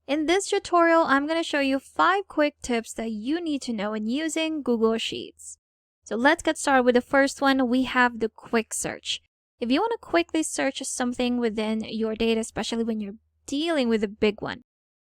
In this tutorial, I'm going to show you 5 quick tips that you need to know in using Google Sheets. So let's get started with the first one. We have the quick search. If you want to quickly search something within your data, especially when you're dealing with a big one,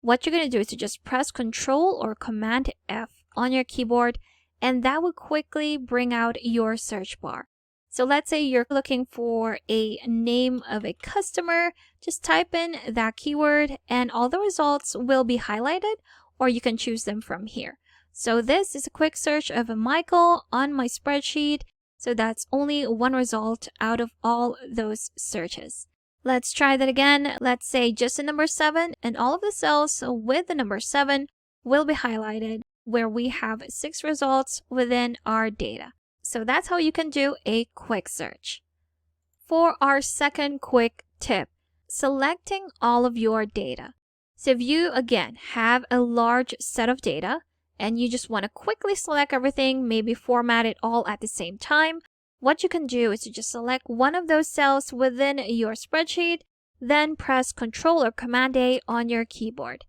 what you're going to do is to just press Control or Command F on your keyboard, and that will quickly bring out your search bar. So let's say you're looking for a name of a customer, just type in that keyword and all the results will be highlighted, or you can choose them from here. So this is a quick search of a Michael on my spreadsheet. So that's only one result out of all those searches. Let's try that again. Let's say just the number 7 and all of the cells with the number 7 will be highlighted where we have 6 results within our data. So that's how you can do a quick search. For our second quick tip, selecting all of your data. So if you, again, have a large set of data and you just want to quickly select everything, maybe format it all at the same time, what you can do is to just select one of those cells within your spreadsheet, then press Ctrl or Command A on your keyboard.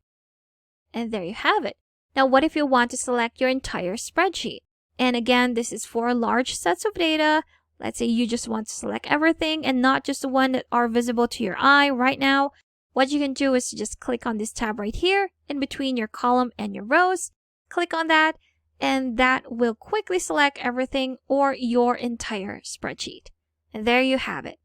And there you have it. Now, what if you want to select your entire spreadsheet? And again, this is for large sets of data. Let's say you just want to select everything and not just the one that are visible to your eye right now. What you can do is to just click on this tab right here in between your column and your rows. Click on that, and that will quickly select everything or your entire spreadsheet. And there you have it.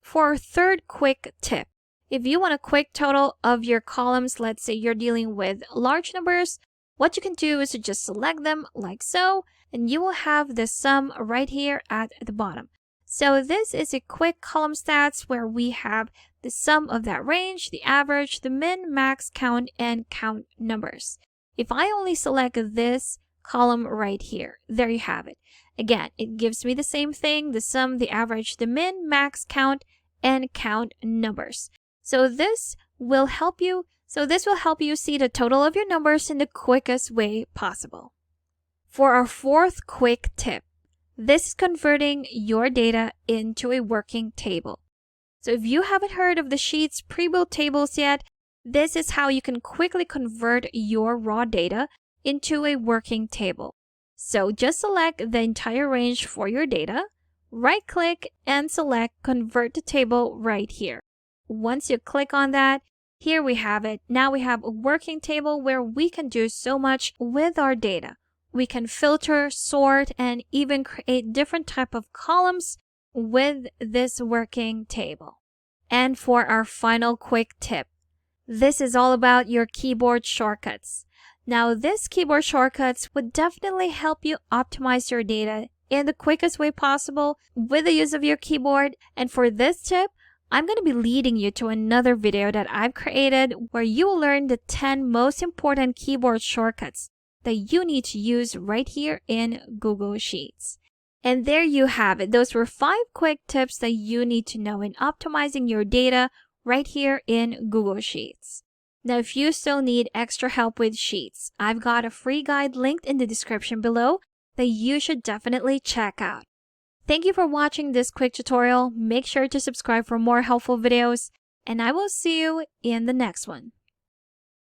For our third quick tip, if you want a quick total of your columns, let's say you're dealing with large numbers, what you can do is to just select them like so, and you will have the sum right here at the bottom. So this is a quick column stats where we have the sum of that range, the average, the min, max, count, and count numbers. If I only select this column right here, there you have it. Again, it gives me the same thing, the sum, the average, the min, max, count, and count numbers. So this will help you see the total of your numbers in the quickest way possible. For our fourth quick tip, this is converting your data into a working table. So if you haven't heard of the Sheets pre-built tables yet, this is how you can quickly convert your raw data into a working table. So just select the entire range for your data, right-click, and select Convert to Table right here. Once you click on that, here we have it. Now we have a working table where we can do so much with our data. We can filter, sort, and even create different type of columns with this working table. And for our final quick tip, this is all about your keyboard shortcuts. Now, this keyboard shortcuts would definitely help you optimize your data in the quickest way possible with the use of your keyboard. And for this tip, I'm going to be leading you to another video that I've created where you will learn the 10 most important keyboard shortcuts that you need to use right here in Google Sheets. And there you have it. Those were 5 quick tips that you need to know in optimizing your data right here in Google Sheets. Now, if you still need extra help with Sheets, I've got a free guide linked in the description below that you should definitely check out. Thank you for watching this quick tutorial. Make sure to subscribe for more helpful videos, and I will see you in the next one.